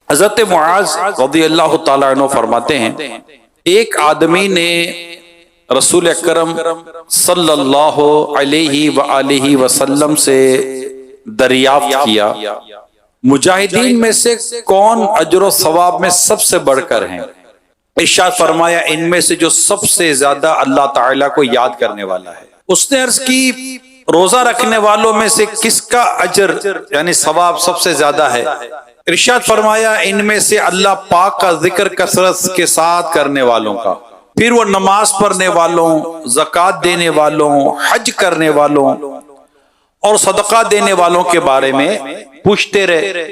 حضرت معاذ رضی اللہ تعالیٰ عنہ فرماتے ہیں ایک آدمی نے رسول اکرم صلی اللہ علیہ وآلہ وسلم سے دریافت کیا مجاہدین میں سے کون اجر و ثواب میں سب سے بڑھ کر ہیں؟ ارشاد فرمایا ان میں سے جو سب سے زیادہ اللہ تعالیٰ کو یاد کرنے والا ہے۔ اس نے عرض کی روزہ رکھنے والوں میں سے کس کا اجر یعنی ثواب سب سے زیادہ ہے؟ ارشاد فرمایا ان میں سے اللہ پاک کا ذکر کثرت کے ساتھ کرنے والوں کا، پھر وہ نماز پڑھنے والوں، زکوٰۃ دینے والوں، حج کرنے والوں اور صدقہ دینے والوں کے بارے میں پوچھتے رہے۔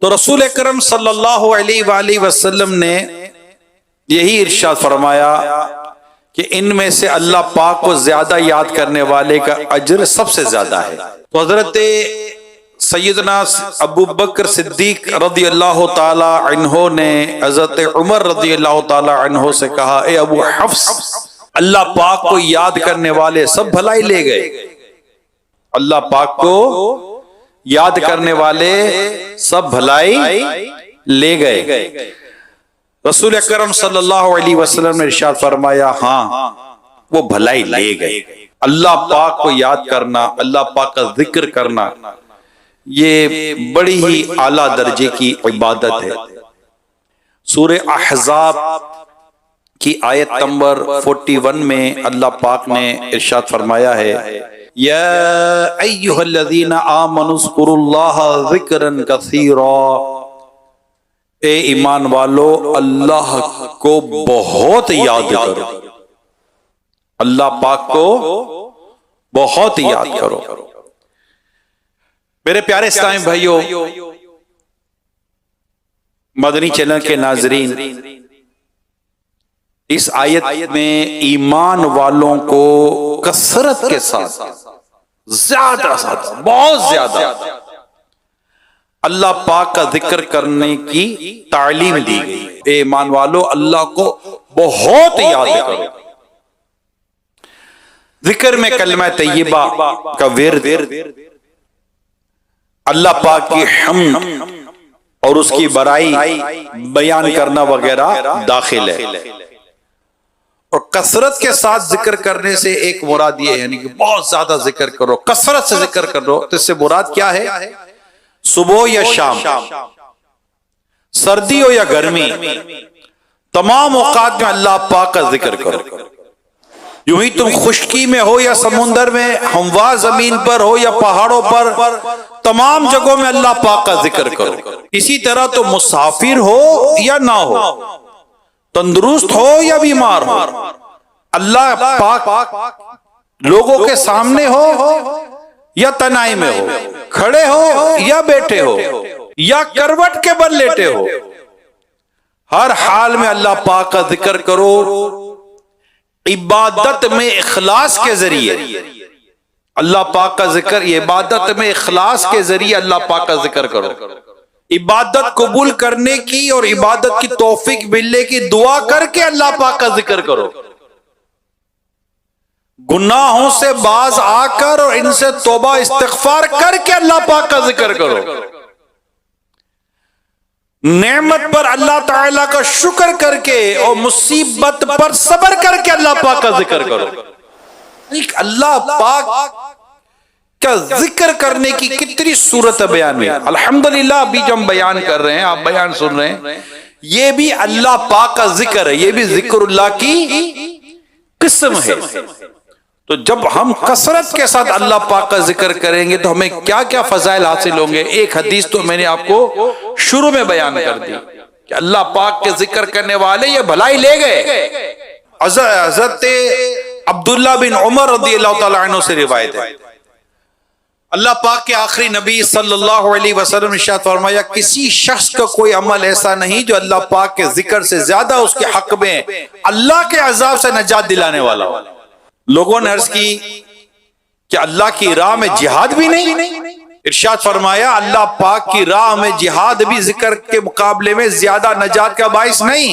تو رسول اکرم صلی اللہ علیہ وآلہ وسلم نے یہی ارشاد فرمایا کہ ان میں سے اللہ پاک کو زیادہ یاد کرنے والے کا اجر سب سے زیادہ ہے۔ تو حضرت سیدنا ابو بکر صدیق رضی اللہ تعالی عنہ نے حضرت عمر رضی اللہ تعالی عنہ سے کہا اے ابو حفص، اللہ پاک کو یاد کرنے والے سب بھلائی لے گئے، اللہ پاک کو یاد کرنے والے سب بھلائی لے گئے۔ رسول اکرم صلی اللہ علیہ وسلم نے ارشاد فرمایا ہاں وہ بھلائی لے گئے۔ اللہ پاک کو یاد کرنا، اللہ پاک کا ذکر کرنا یہ بڑی ہی اعلیٰ درجے کی عبادت ہے۔ سورہ احزاب کی آیت نمبر 41 میں اللہ پاک نے ارشاد فرمایا ہے یا ایھا الذین آمنوا اذکروا اللہ ذکرا کثیرا، اے ایمان والو اللہ کو بہت یاد کرو، اللہ پاک کو بہت یاد کرو۔ میرے پیارے اسلامی بھائیوں، مدنی چینل کے ناظرین، اس آیت میں ایمان والوں کو کثرت کے ساتھ زیادہ بہت زیادہ اللہ پاک کا ذکر کرنے کی تعلیم دی گئی۔ اے ایمان والو اللہ کو بہت یاد کرو۔ ذکر میں کلمہ طیبہ کا ورد، اللہ پاک کی حمد اور اس کی بڑائی بیان کرنا وغیرہ داخل ہے۔ اور کثرت کے ساتھ ذکر کرنے سے ایک مراد یہ ہے یعنی کہ بہت زیادہ ذکر کرو، کثرت سے ذکر کرو، تو اس سے مراد کیا ہے؟ صبح یا شام، سردی ہو یا گرمی، تمام اوقات میں اللہ پاک کا ذکر کرو۔ یوں ہی تم خشکی میں ہو یا سمندر میں، ہموار زمین پر ہو یا پہاڑوں پر، تمام جگہوں میں اللہ پاک کا ذکر کرو۔ اسی طرح تو مسافر ہو یا نہ ہو، تندرست ہو یا بیمار ہو، اللہ پاک لوگوں کے سامنے ہو یا تنہائی میں ہو، کھڑے ہو یا بیٹھے ہو یا کروٹ کے بل لیٹے ہو، ہر حال میں اللہ پاک کا ذکر کرو۔ عبادت میں اخلاص کے ذریعے اللہ پاک کا ذکر، یہ عبادت میں اخلاص کے ذریعے اللہ پاک کا ذکر کرو۔ عبادت قبول کرنے کی اور عبادت کی توفیق ملنے کی دعا کر کے اللہ پاک کا ذکر کرو۔ گناہوں سے باز آ کر اور ان سے توبہ استغفار کر کے اللہ پاک کا ذکر کرو۔ نعمت پر اللہ تعالیٰ کا شکر کر کے اور مصیبت پر صبر کر کے اللہ پاک کا ذکر کرو۔ اللہ پاک کا ذکر کرنے کی کتنی صورت بیان میں الحمدللہ ابھی جو ہم بیان کر رہے ہیں، آپ بیان سن رہے ہیں، یہ بھی اللہ پاک کا ذکر ہے، یہ بھی ذکر اللہ کی قسم ہے۔ تو جب ہم کثرت کے ساتھ اللہ پاک کا ذکر کریں گے تو ہمیں کیا کیا فضائل حاصل ہوں گے۔ ایک حدیث تو میں نے آپ کو شروع میں بیان کر دی کہ اللہ پاک کے ذکر کرنے والے یہ بھلائی لے گئے۔ حضرت عبداللہ بن عمر رضی اللہ تعالیٰ عنہ سے روایت ہے، اللہ پاک کے آخری نبی صلی اللہ علیہ وسلم نے ارشاد فرمایا کسی شخص کا کوئی عمل ایسا نہیں جو اللہ پاک کے ذکر سے زیادہ اس کے حق میں اللہ کے عذاب سے نجات دلانے والا ہو۔ لوگوں نے عرض کی کہ اللہ کی راہ میں جہاد بھی نہیں؟ ارشاد فرمایا اللہ پاک کی راہ میں جہاد بھی ذکر کے مقابلے میں زیادہ نجات کا باعث نہیں،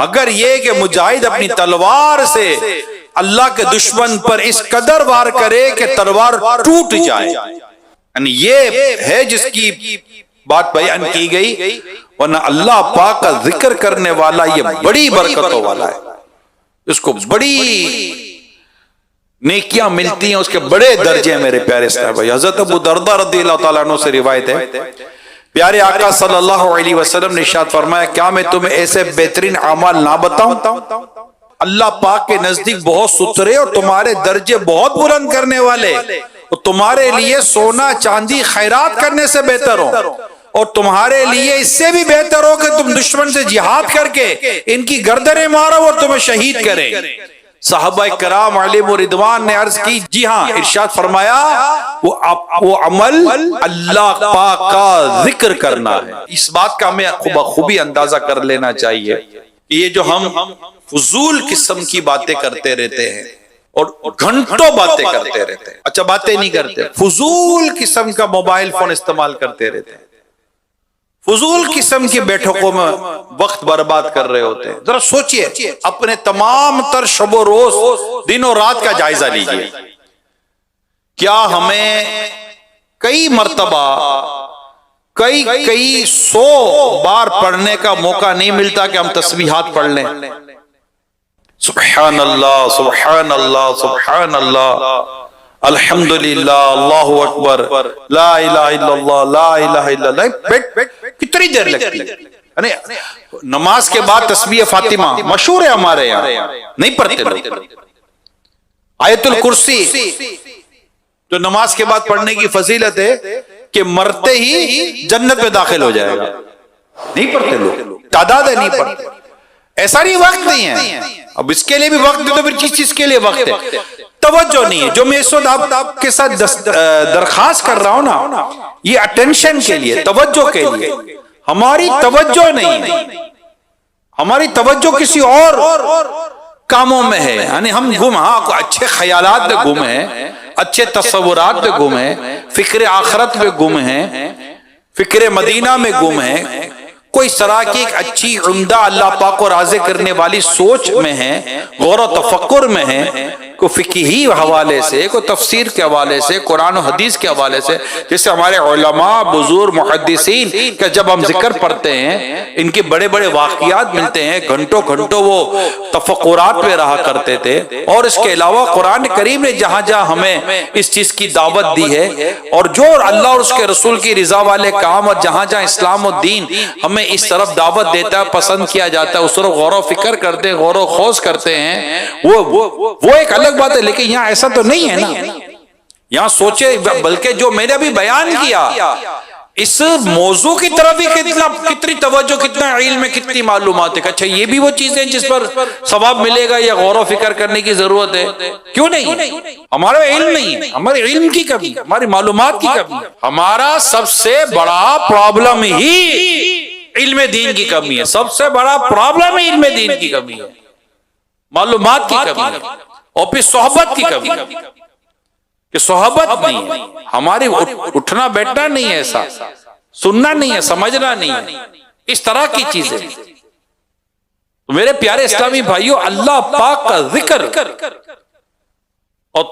مگر یہ کہ مجاہد اپنی تلوار سے اللہ کے دشمن پر اس قدر وار کرے کہ تلوار ٹوٹ جائے۔ یعنی یہ ہے جس کی بات بیان کی گئی، ورنہ اللہ پاک کا ذکر کرنے والا یہ بڑی برکتوں والا ہے، اس کو بڑی نیکیاں ملتی ہیں، اس کے بڑے درجے ہیں میرے پیارے صاحب۔ حضرت ابو درداء رضی اللہ تعالیٰ عنہ سے روایت ہے، پیارے آقا صلی اللہ علیہ وسلم نے ارشاد فرمایا، کیا میں تمہیں ایسے بہترین اعمال نہ بتاؤں اللہ پاک کے نزدیک بہت ستھرے اور تمہارے درجے بہت بلند کرنے والے، اور تمہارے لیے سونا چاندی خیرات کرنے سے بہتر ہو، اور تمہارے لیے اس سے بھی بہتر ہو کہ تم دشمن سے جہاد کر کے ان کی گردنیں مارو اور تمہیں شہید کریں۔ صحابہ کرام علیہم رضوان نے عرض کی، جی ہاں، ارشاد فرمایا وہ عمل اللہ پاک کا ذکر کرنا ہے۔ اس بات کا ہمیں بخوبی اندازہ کر لینا چاہیے کہ یہ جو ہم فضول قسم کی باتیں کرتے رہتے ہیں اور گھنٹوں باتیں کرتے رہتے ہیں، اچھا باتیں نہیں کرتے، فضول قسم کا موبائل فون استعمال کرتے رہتے ہیں، فضول قسم کی بیٹھکوں میں وقت برباد کر رہے ہوتے ہیں۔ ذرا سوچئے، اپنے تمام تر شب و روز دن و رات کا جائزہ لیجئے، کیا ہمیں کئی مرتبہ کئی 100 بار پڑھنے کا موقع نہیں ملتا کہ ہم تسبیحات پڑھ لیں؟ سبحان اللہ سبحان اللہ سبحان اللہ، الحمدللہ، اللہ اکبر، لا الہ الا اللہ، لا الہ الا اللہ، کتنی دیر لگتی ہے؟ نماز کے بعد تسبیح فاطمہ مشہور ہے ہمارے یہاں، نہیں پڑھتے لوگ۔ آیت الکرسی جو نماز کے بعد پڑھنے کی فضیلت ہے کہ مرتے ہی جنت میں داخل ہو جائے گا، نہیں پڑھتے لوگ، تعداد ہے نہیں پڑھتے، ایسا نہیں، وقت نہیں ہے۔ اب اس کے لیے بھی وقت ہے تو پھر کس چیز کے لیے وقت ہے؟ توجہ نہیں ہے۔ جو میں اس وقت آپ کے ساتھ درخواست کر رہا ہوں نا، یہ اٹینشن کے لیے، توجہ کے لیے، ہماری توجہ نہیں ہے، ہماری توجہ کسی اور کاموں میں ہے، یعنی ہم گم، ہاں اچھے خیالات میں گم ہیں، اچھے تصورات میں گم ہیں، فکر آخرت میں گم ہیں، فکر مدینہ میں گم ہیں، کوئی اس طرح کی ایک اچھی عمدہ اللہ پاک کو راضی کرنے والی سوچ میں ہیں، غور و تفکر میں ہیں، کو فقہی حوالے سے، کو تفسیر کے حوالے سے، قرآن و حدیث کے حوالے سے، جیسے ہمارے علماء بزرگ محدثین کہ جب ہم ذکر پڑھتے ہیں ان کے بڑے بڑے واقعات ملتے ہیں، گھنٹوں گھنٹوں وہ تفکرات میں رہا کرتے تھے۔ اور اس کے علاوہ قرآن کریم نے جہاں جہاں ہمیں اس چیز کی دعوت دی ہے، اور جو اللہ اور اس کے رسول کی رضا والے کام، اور جہاں جہاں اسلام و دین ہمیں اس طرف دعوت دیتا ہے، پسند کیا جاتا ہے، اس طرف غور و فکر کرتے ہیں، غور و خوض کرتے ہیں، وہ ایک الگ بات ہے۔ لیکن یہاں ایسا تو نہیں ہے نا، یہاں سوچے، بلکہ جو میں نے ابھی بیان کیا اس موضوع کی طرف بھی کتنی توجہ، کتنا علم، کتنی معلومات ہے۔ اچھا یہ بھی وہ چیزیں جس پر ثواب ملے گا یا غور و فکر کرنے کی ضرورت ہے؟ کیوں نہیں؟ ہمارا علم نہیں ہے، ہمارے علم کی کمی، ہماری معلومات کی کمی۔ ہمارا سب سے بڑا پرابلم ہی علم دین کی کمی ہے، سب سے بڑا پرابلم ہی علم دین کی کمی ہے، معلومات کی کمی ہے، اور پھر صحبت کی کمی ہے کہ صحبت نہیں ہے ہماری، اٹھنا بیٹھنا نہیں ہے، ایسا سننا نہیں ہے، سمجھنا نہیں ہے، اس طرح کی چیزیں۔ تو میرے پیارے اسلامی بھائیوں، اللہ پاک کا ذکر اور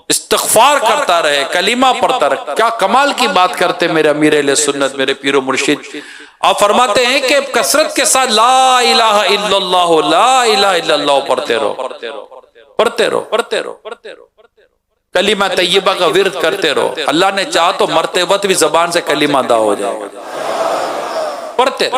استغفار کرتا رہے، کلمہ پڑھتا رہے، کیا کمال کی بات کرتے میرے امیر اہل سنت، میرے پیر و مرشد۔ آپ فرماتے ہیں کہ کثرت کے ساتھ لا الہ الا اللہ، لا الہ الا اللہ پڑھتے رہو، پڑھتے رہو، پڑھتے رہو، کلمہ طیبہ کا ورد کرتے رہو، اللہ نے چاہا تو مرتے وقت بھی زبان سے کلمہ ادا ہو جائے گا، پڑھتے۔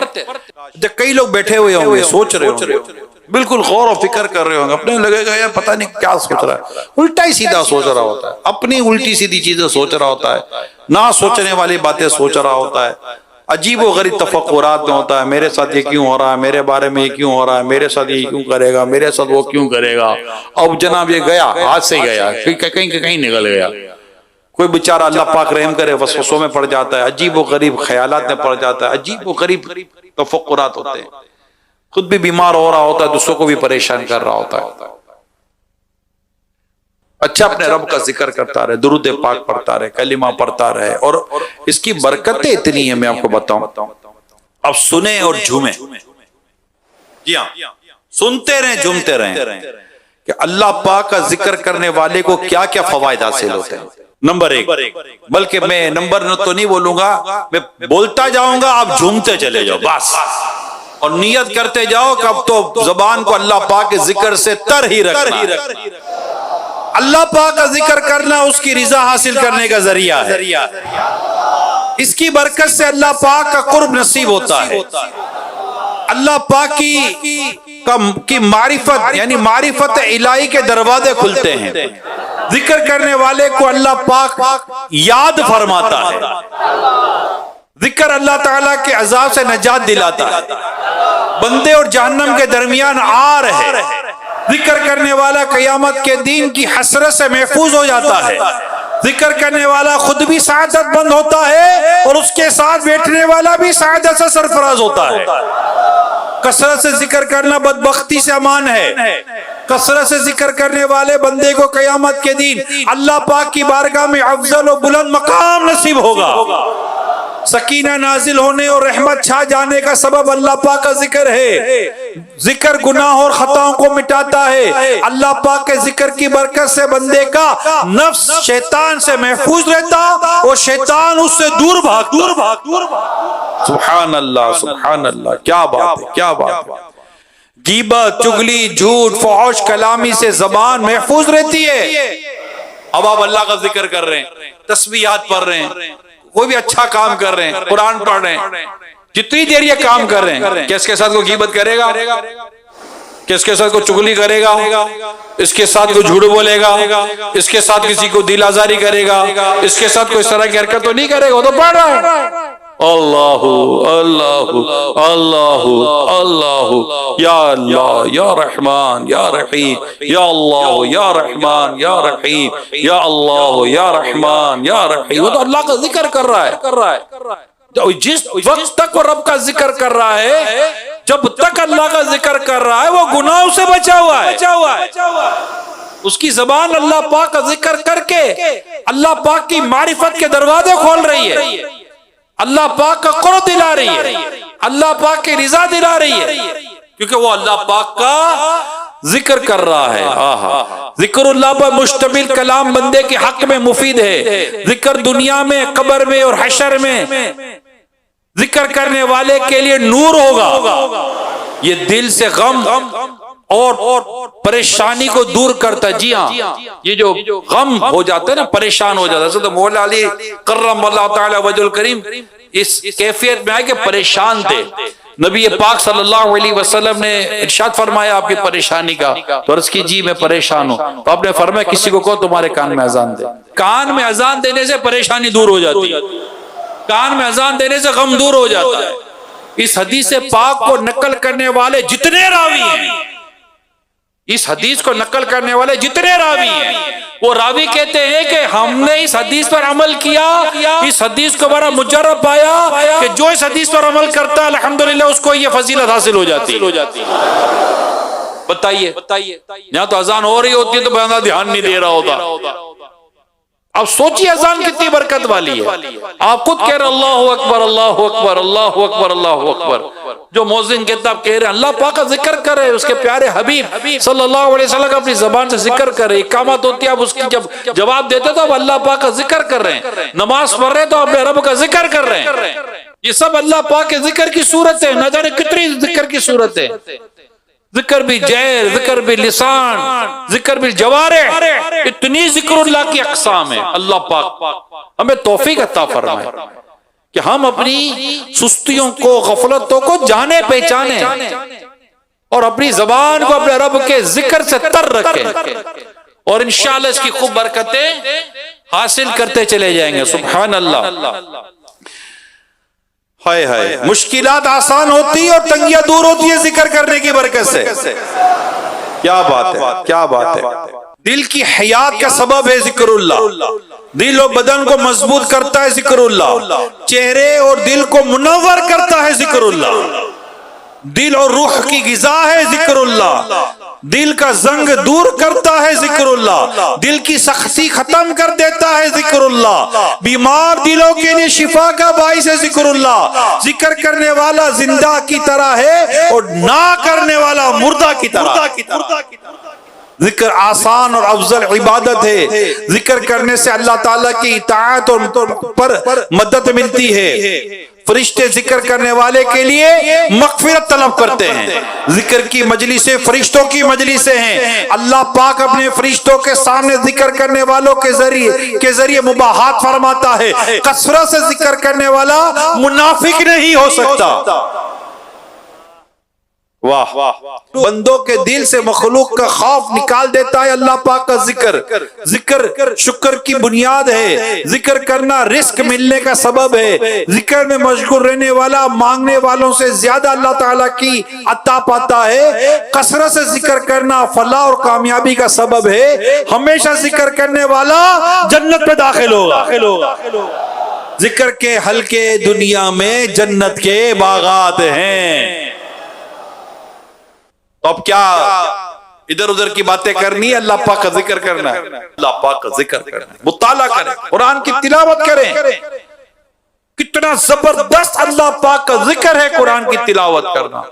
جب کئی لوگ بیٹھے ہوئے ہوں گے، سوچ رہے ہوں گے، بالکل غور و فکر کر رہے ہوں گے، اپنے لگے گا یار پتہ نہیں کیا سوچ رہا ہے، الٹا ہی سیدھا سوچ رہا ہوتا ہے، اپنی الٹی سیدھی چیزیں سوچ رہا ہوتا ہے، نہ سوچنے والی باتیں سوچ رہا ہوتا ہے، عجیب و غریب تفکرات میں ہوتا ہے، میرے ساتھ یہ کیوں ہو رہا ہے، میرے بارے میں یہ کیوں ہو رہا ہے، میرے ساتھ یہ کیوں کرے گا، میرے ساتھ وہ کیوں کرے گا، اب جناب یہ گیا، ہاتھ سے گیا، کہیں نکل گیا، کوئی بیچارہ اللہ پاک رحم کرے وسوسوں میں پڑ جاتا ہے، عجیب و غریب خیالات میں پڑ جاتا ہے، عجیب و غریب تفکرات ہوتے ہیں، خود بھی بیمار ہو رہا ہوتا ہے، دوسروں کو بھی پریشان کر رہا ہوتا ہے۔ اچھا اپنے رب کا ذکر کرتا رہے، درود پاک پڑھتا رہے، کلمہ پڑھتا رہے، اور اس کی برکتیں اتنی ہیں میں آپ کو بتاؤں۔ اب سنیں اور جھومیں، جی ہاں سنتے رہیں، جھومتے رہیں کہ اللہ پاک کا ذکر کرنے والے کو کیا کیا فوائد حاصل ہوتے ہیں۔ نمبر 1. بلکہ میں نمبر تو نہیں بولوں گا، میں بولتا جاؤں گا، آپ جھومتے چلے جاؤ بس، اور نیت کرتے جاؤ کہ اب تو زبان کو اللہ پاک کے ذکر سے تر ہی رکھنا ہے۔ اللہ پاک کا ذکر کرنا اس کی رضا حاصل کرنے کا ذریعہ ہے، اس کی برکت سے اللہ پاک کا قرب نصیب ہوتا ہے، اللہ پاک کی معرفت یعنی معرفت الہی کے دروازے کھلتے ہیں، ذکر کرنے والے کو اللہ پاک یاد فرماتا ہے، ذکر اللہ تعالیٰ کے عذاب سے نجات دلاتا ہے، بندے اور جہنم کے درمیان آر ہے، ذکر کرنے والا قیامت کے دین کی حسرت سے محفوظ ہو جاتا ہے، ذکر کرنے والا خود بھی سعادت مند ہوتا ہے اور اس کے ساتھ بیٹھنے والا بھی سعادت سے سرفراز ہوتا ہے۔ کثرت سے ذکر کرنا بدبختی سے امان ہے، کثرت سے ذکر کرنے والے بندے کو قیامت کے دن اللہ پاک کی بارگاہ میں افضل و بلند مقام نصیب ہوگا، سکینہ نازل ہونے اور رحمت چھا جانے کا سبب اللہ پاک کا ذکر ہے، ذکر گناہ اور خطاؤں کو مٹاتا ہے، اللہ پاک کے ذکر کی برکت سے بندے کا نفس شیطان سے محفوظ رہتا اور شیطان اس سے دور بھاگتا۔ سبحان اللہ سبحان اللہ، کیا بات ہے کیا بات ہے۔ غیبت، چغلی، جھوٹ، فحش کلامی سے زبان محفوظ رہتی ہے۔ اب آپ اللہ کا ذکر کر رہے ہیں، تسبیحات پڑھ رہے ہیں، کوئی بھی اچھا کام کر رہے ہیں، قرآن پڑھ رہے ہیں، جتنی دیر یہ کام کر رہے ہیں، کس کے ساتھ کوئی غیبت کرے گا، کس کے ساتھ کوئی چغلی کرے گا، اس کے ساتھ کوئی جھوٹ بولے گا، اس کے ساتھ کسی کو دل آزاری کرے گا، اس کے ساتھ کوئی اس طرح کی حرکت تو نہیں کرے گا، وہ تو پڑھ رہا ہے۔ اللہ اللہ اللہ اللہ، یا اللہ یا رحمان یا رحیم، یا اللہ یا رحمان یا رحیم، یا اللہ یا رحمان یا رحیم، وہ تو اللہ کا ذکر کر رہا ہے۔ جس وقت تک وہ رب کا ذکر کر رہا ہے، جب تک اللہ کا ذکر کر رہا ہے، وہ گناہوں سے بچا ہوا ہے، اس کی زبان اللہ پاک کا ذکر کر کے اللہ پاک کی معرفت کے دروازے کھول رہی ہے، اللہ پاک کا قرب دلا رہی ہے، اللہ پاک کی رضا دلا رہی ہے، کیونکہ وہ اللہ پاک کا ذکر کر رہا ہے۔ ذکر اللہ پر مشتمل کلام بندے کے حق میں مفید ہے، ذکر دنیا میں، قبر میں اور حشر میں ذکر کرنے والے کے لیے نور ہوگا، یہ دل سے غم اور پریشانی کو دور کرتا ہے۔ جی ہاں، یہ جو غم ہو جاتا ہے نا، پریشان ہو جاتا ہے، تو مولا علی کرم اللہ تعالی وجہ الکریم اس کیفیت میں آئے کہ پریشان تھے، نبی پاک صلی اللہ علیہ وسلم نے ارشاد فرمایا آپ کی پریشانی کا، تو عرض کی جی میں پریشان ہوں، تو آپ نے فرمایا کسی کو کہو تمہارے کان میں اذان دے۔ کان میں اذان دینے سے پریشانی دور ہو جاتی ہے، کان میں اذان دینے سے غم دور ہو جاتا ہے۔ اس حدیث پاک کو نقل کرنے والے جتنے راوی ہیں، اس حدیث کو نقل کرنے والے جتنے راوی ہیں، وہ راوی کہتے ہیں کہ ہم نے اس حدیث پر عمل کیا، اس حدیث کو بڑا مجرب پایا کہ جو اس حدیث پر عمل کرتا ہے الحمدللہ اس کو یہ فضیلت حاصل ہو جاتی ہے۔ بتائیے یہاں تو اذان ہو رہی ہوتی ہے تو بندہ دھیان نہیں دے رہا ہوتا، اب سوچیے اذان کتنی برکت والی ہے۔ آپ خود کہہ رہے اللہ اکبر اللہ اکبر اللہ اکبر اللہ اکبر، جو مؤذن کہتا آپ کہہ رہے ہیں اللہ پاک کا ذکر کرے، اس کے پیارے حبیب صلی اللہ علیہ وسلم کا اپنی زبان سے ذکر کرے، اقامت ہوتی ہے آپ اس کی جب جواب دیتے تو آپ اللہ پاک کا ذکر کر رہے ہیں، نماز پڑھ رہے ہیں تو آپ اپنے رب کا ذکر کر رہے ہیں، یہ سب اللہ پاک کے ذکر کی صورت ہے، نہ جانے کتنی ذکر کی صورت ہے، ذکر بھی جہر، ذکر بھی لسان، ذکر بھی جوارح، اتنی ذکر اللہ کی اقسام ہے۔ اللہ پاک ہمیں توفیق عطا فرمائے کہ ہم اپنی سستیوں کو، غفلتوں کو جانے پہچانے اور اپنی زبان کو اپنے رب کے ذکر سے تر رکھیں، اور انشاءاللہ اس کی خوب برکتیں حاصل کرتے چلے جائیں گے۔ سبحان اللہ۔ ہائے ہائے، مشکلات آسان ہوتی اور تنگیاں دور ہوتی ہے ذکر کرنے کی برکت سے۔ کیا بات ہے کیا بات ہے۔ دل کی حیات کا سبب ہے ذکر اللہ، دل و بدن کو مضبوط کرتا ہے ذکر اللہ، چہرے اور دل کو منور کرتا ہے ذکر اللہ، دل اور روح کی غذا ہے ذکر اللہ، دل کا زنگ دور کرتا ہے ذکر اللہ، دل کی سختی ختم کر دیتا ہے ذکر اللہ، بیمار دلوں کے لیے شفا کا باعث ہے ذکر اللہ، ذکر کرنے والا زندہ کی طرح ہے اور نہ کرنے والا مردہ کی طرح۔ ذکر آسان اور افضل عبادت ہے، ذکر کرنے سے اللہ تعالیٰ کی اطاعت اور پر مدد ملتی ہے۔ فرشتے ذکر کرنے والے کے لیے مغفرت طلب کرتے ہیں۔ ذکر کی مجلسیں فرشتوں کی مجلسیں ہیں۔ اللہ پاک اپنے فرشتوں کے سامنے ذکر کرنے والوں کے ذریعے مباحات فرماتا ہے۔ کثرت سے ذکر کرنے والا منافق نہیں ہو سکتا۔ واہ، بندوں کے دل سے مخلوق کا خوف نکال دیتا ہے اللہ پاک کا ذکر۔ ذکر شکر کی بنیاد ہے، ذکر کرنا رزق ملنے کا سبب ہے۔ ذکر میں مشغول رہنے والا مانگنے والوں سے زیادہ اللہ تعالیٰ کی عطا پاتا ہے۔ کثرت سے ذکر کرنا فلاح اور کامیابی کا سبب ہے۔ ہمیشہ ذکر کرنے والا جنت میں داخل ہوگا۔ ذکر کے حلقے دنیا میں جنت کے باغات ہیں۔ اب کیا ادھر ادھر کی باتیں کرنی ہے؟ اللہ پاک کا ذکر کرنا ہے، اللہ پاک کا ذکر کرنا ہے، مطالعہ کریں، قرآن کی تلاوت کریں۔ کتنا زبردست اللہ پاک کا ذکر ہے قرآن کی تلاوت کرنا۔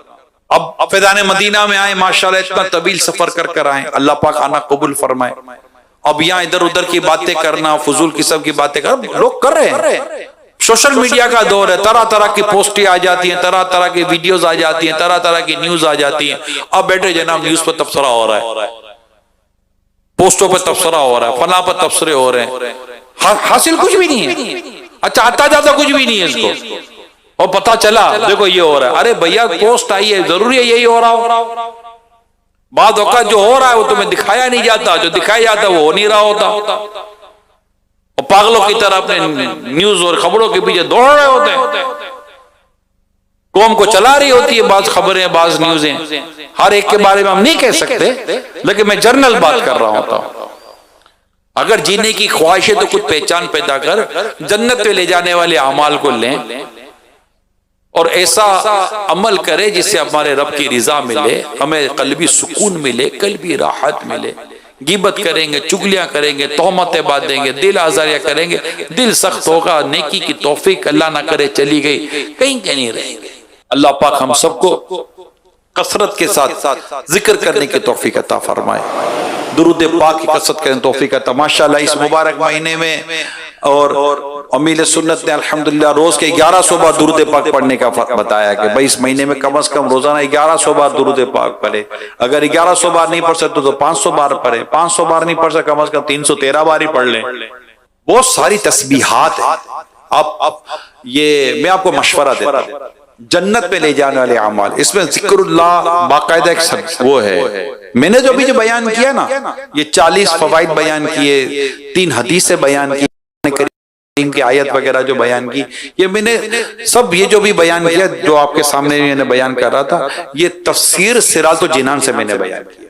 اب فیضان مدینہ میں آئے، ماشاءاللہ اتنا طویل سفر کر آئے، اللہ پاک آنا قبول فرمائے۔ اب یہاں ادھر ادھر کی باتیں کرنا، فضول قسم کی باتیں کرنا لوگ کر رہے ہیں۔ سوشل میڈیا کا دور ہے، طرح طرح کی پوسٹیں آ جاتی ہیں، طرح طرح کی ویڈیوز آ جاتی ہیں، طرح طرح کی نیوز آ جاتی ہیں۔ اب بیٹھے جناب نیوز پر تبصرہ ہو رہا ہے، پوسٹوں پر تبصرہ ہو رہا ہے، فلاں پر تبصرے ہو رہے ہیں، حاصل کچھ بھی نہیں ہے۔ اچھا آتا جاتا کچھ بھی نہیں ہے اس کو، اور پتہ چلا دیکھو یہ ہو رہا ہے۔ ارے بھیا پوسٹ آئی ہے، ضروری ہے یہی ہو رہا ہو؟ بعض اوقات جو ہو رہا ہے وہ تمہیں دکھایا نہیں جاتا، جو دکھایا جاتا وہ ہو نہیں رہا ہوتا، اور پاگلوں کی طرح اپنے نیوز اور خبروں کے پیچھے دوڑ رہے ہوتے ہیں۔ قوم کو چلا رہی ہوتی ہے بعض خبریں، بعض نیوزیں۔ ہر ایک کے بارے میں ہم نہیں کہہ سکتے، لیکن میں جنرل بات کر رہا ہوتا ہوں۔ اگر جینے کی خواہش ہے تو کچھ پہچان پیدا کر، جنت میں لے جانے والے اعمال کو لیں اور ایسا عمل کرے جس سے ہمارے رب کی رضا ملے، ہمیں قلبی سکون ملے، قلبی راحت ملے۔ غیبت کریں گے، چگلیاں کریں گے، تہمتیں باندھیں گے، دل آزاریاں کریں گے، دل سخت ہوگا، نیکی کی توفیق اللہ نہ کرے چلی گئی، کہیں نہیں رہیں گے۔ اللہ پاک ہم سب کو کثرت کے ساتھ ذکر کرنے کی توفیق عطا فرمائے، درود پاک کی کثرت کرنے توفیق عطا۔ ماشاءاللہ اس مبارک مہینے میں اور امیل سنت نے الحمدللہ روز کے 1100 بار درود پاک پڑھنے کا بتایا کہ بھائی اس مہینے میں کم از کم روزانہ 1100 بار درود پاک پڑھے۔ اگر 1100 بار نہیں پڑھ سکتے تو 500 بار پڑھے، 500 بار نہیں پڑھ سکتے کم از کم 313 بار ہی پڑھ لیں۔ بہت ساری تسبیحات ہیں۔ اب یہ میں آپ کو مشورہ دیتا ہوں، جنت میں لے جانے والے اعمال، اس میں ذکر اللہ باقاعدہ ایک وہ ہے۔ میں نے جو بیان کیا نا، یہ 40 فوائد بیان کیے، 3 حدیثیں بیان کی، کریم کی آیت وغیرہ جو بیان کی، یہ میں نے سب یہ جو بھی بیان کیا جو آپ کے سامنے میں نے بیان کر رہا تھا، یہ تفسیر صراط الجنان سے میں نے بیان کیا،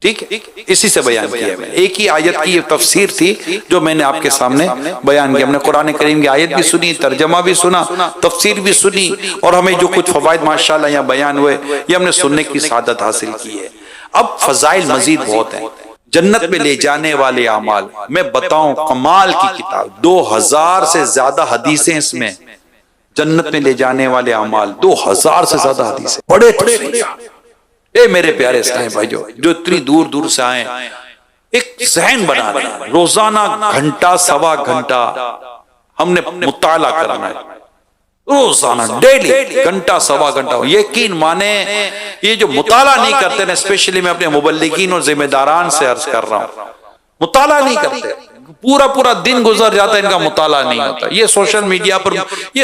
ٹھیک ہے، اسی سے بیان کیا ہے۔ ایک ہی آیت کی یہ تفسیر تھی جو میں نے آپ کے سامنے بیان کیا۔ ہم نے قرآن کریم کی آیت بھی سنی، ترجمہ بھی سنا، تفسیر بھی سنی، اور ہمیں جو کچھ فوائد ماشاءاللہ یہاں بیان ہوئے یہ ہم نے سننے کی سعادت حاصل کی ہے۔ اب فضائل مزید بہت ہیں، جنت میں لے جانے والے اعمال میں بتاؤں، کمال کی کتاب، 2000 سے زیادہ حدیثیں اس میں، جنت میں لے جانے والے اعمال 2000 سے زیادہ حدیثیں، بڑے تفصیل۔ اے میرے پیارے اسلام بھائیو جو اتنی دور دور سے آئیں، ایک ذہن بنا رہے ہیں، روزانہ گھنٹہ سوا گھنٹہ ہم نے مطالعہ کرنا ہے، روزانہ ڈیلی گھنٹہ سوا گھنٹہ۔ یقین مانے یہ جو مطالعہ نہیں کرتے نا، اسپیشلی میں اپنے مبلغین اور ذمہ داران سے عرض کر رہا ہوں، مطالعہ نہیں کرتے، پورا دن گزر جاتا ہے ان کا مطالعہ نہیں ہوتا۔ یہ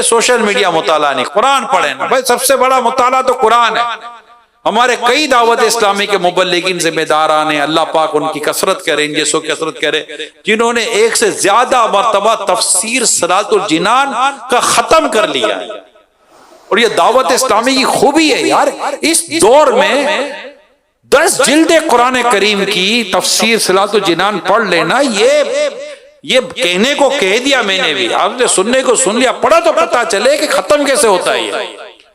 سوشل میڈیا مطالعہ نہیں، قرآن پڑھیں نا بھائی، سب سے بڑا مطالعہ تو قرآن ہے۔ ہمارے کئی دعوت اسلامی کے مبلغین ذمہ داران ہیں، اللہ پاک ان کی کثرت کرے، ان جیسوں کی کثرت کرے، جنہوں نے 1 سے زیادہ مرتبہ تفسیر صراط الجنان کا ختم کر لیا ہے۔ اور یہ دعوت اسلامی کی خوبی ہے یار، اس دور میں 10 جلد قرآن کریم کی تفسیر صراط الجنان پڑھ لینا، یہ کہنے کو کہہ دیا میں نے بھی، آپ نے سننے کو سن لیا، پڑھا تو پتہ چلے کہ ختم کیسے ہوتا ہے،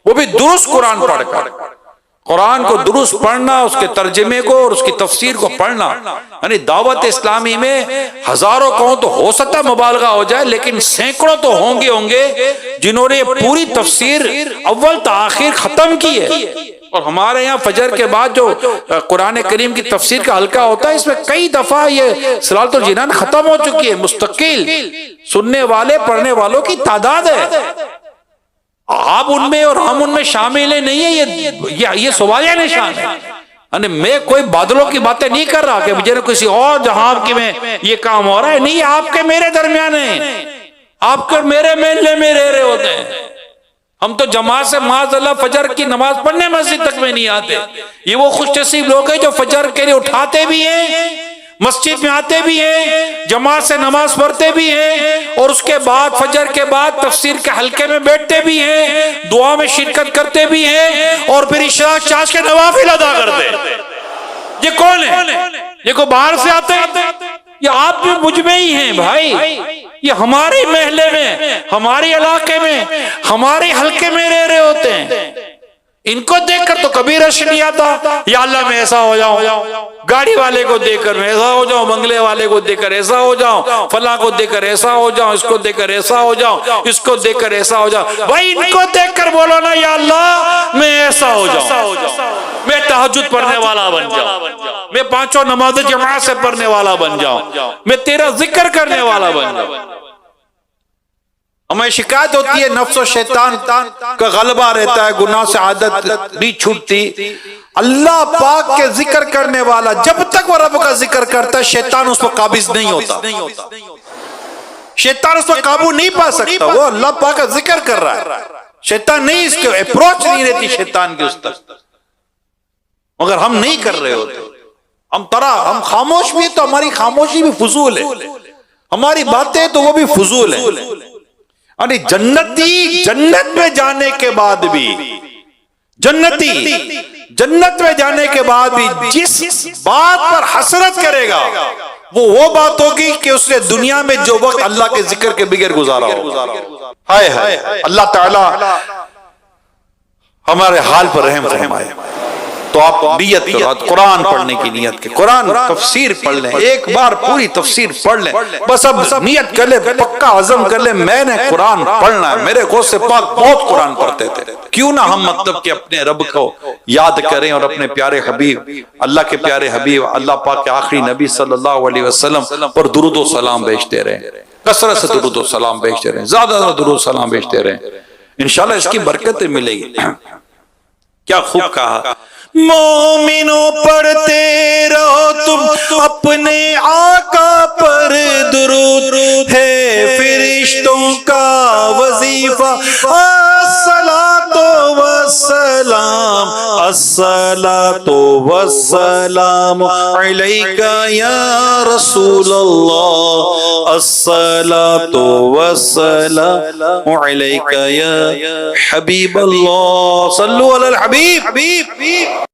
وہ بھی درست قرآن پڑھ کر۔ قرآن کو درست پڑھنا، اس کے ترجمے کو اور اس کی تفسیر کو پڑھنا، یعنی دعوت اسلامی میں ہزاروں کہوں تو ہو سکتا مبالغہ ہو جائے، لیکن سینکڑوں تو ہوں گے جنہوں نے پوری تفسیر اول تا آخر ختم کی ہے۔ اور ہمارے یہاں فجر کے بعد جو قرآن کریم کی تفسیر کا حلقہ ہوتا ہے، اس میں کئی دفعہ یہ صلاۃ الجنان ختم ہو چکی ہے، مستقل سننے والے پڑھنے والوں کی تعداد ہے۔ آپ ان میں اور ہم ان میں شامل نہیں ہے، یہ سوالیہ نشان ہے۔ میں کوئی بادلوں کی باتیں نہیں کر رہا کہ مجھے کسی اور جہاں کی میں یہ کام ہو رہا ہے، نہیں، آپ کے میرے درمیان ہے، آپ کے میرے محلے میں رہ رہے ہوتے ہیں۔ ہم تو جماعت سے معاذ اللہ فجر کی نماز پڑھنے مسجد تک میں نہیں آتے۔ یہ وہ خوش نصیب لوگ ہیں جو فجر کے لیے اٹھاتے بھی ہیں، مسجد میں آتے بھی ہیں، جماعت سے نماز پڑھتے بھی ہیں، اور اس کے بعد فجر کے بعد تفسیر کے حلقے میں بیٹھتے بھی ہیں، دعا میں شرکت کرتے بھی ہیں، اور پھر عشاء چاش کے نوافل ادا کرتے ہیں۔ یہ کون ہے؟ یہ کوئی باہر سے آتے ہیں؟ یہ آپ بھی مجھ میں ہی ہیں بھائی، یہ ہمارے محلے میں، ہمارے علاقے میں، ہمارے حلقے میں رہ رہے ہوتے ہیں۔ ان کو دیکھ کر تو کبھی رش نہیں آتا، یا اللہ میں ایسا ہو جاؤں، گاڑی والے کو دیکھ کر میں ایسا ہو جاؤں، بنگلے والے کو دیکھ کر ایسا ہو جاؤں، فلاں کو دیکھ کر ایسا ہو جاؤں، اس کو دیکھ کر ایسا ہو جاؤں، اس کو دیکھ کر ایسا ہو جاؤں۔ بھائی ان کو دیکھ کر بولو نا، یا اللہ میں ایسا ہو جاؤں، میں تہجد پڑھنے والا بن جاؤں، میں پانچوں نماز جماعت سے پڑھنے والا بن جاؤں، میں تیرا ذکر کرنے والا بن جاؤں۔ ہمیں شکایت ہوتی ہے نفس و شیطان کا غلبہ رہتا ہے، گناہ سے عادت نہیں چھوٹتی۔ اللہ پاک کے ذکر کرنے والا جب تک وہ رب کا ذکر کرتا ہے، شیطان اس پر قابض نہیں ہوتا، شیطان اس پر قابو نہیں پا سکتا۔ وہ اللہ پاک کا ذکر کر رہا ہے، شیطان نہیں، اس کے اپروچ نہیں رہتی شیطان کی اس تک، مگر ہم نہیں کر رہے ہوتے۔ ہم خاموش بھی تو ہماری خاموشی بھی فضول ہے، ہماری باتیں تو وہ بھی فضول ہے۔ یعنی جنتی جنت میں جانے کے بعد بھی، جنتی جنت میں جانے کے بعد بھی جس بات پر حسرت کرے گا وہ بات ہوگی کہ اس نے دنیا میں جو وقت اللہ کے ذکر کے بغیر گزارا ہو۔ ہائے ہائے، اللہ تعالی ہمارے حال پر رحم فرمائے۔ تو آپ نیت کرو، قرآن پڑھنے کی نیت کے، قرآن تفسیر پڑھ لیں، ایک بار پوری تفسیر پڑھ لیں، بس اب نیت کر لیں، پکا عزم کر لیں، میں نے قرآن پڑھنا ہے۔ میرے غوث پاک بہت قرآن پڑھتے تھے، کیوں نہ ہم مطلب کہ اپنے رب کو یاد کریں اور اپنے پیارے حبیب، اللہ کے پیارے حبیب، اللہ پاک کے آخری نبی صلی اللہ علیہ وسلم پر درود و سلام بھیجتے رہیں، کثرت سے درود و سلام بھیجتے رہیں، زیادہ زیادہ درود و سلام بھیجتے رہیں، انشاءاللہ اس کی برکتیں ملے گی۔ کیا خوب کہا، مومنوں پڑھتے رہو تم اپنے آقا پر درود، ہے فرشتوں کا وظیفہ الصلاۃ والسلام، الصلاۃ والسلام علیک یا رسول اللہ، الصلاۃ والسلام علیک یا حبیب اللہ، صلو علی الحبیب۔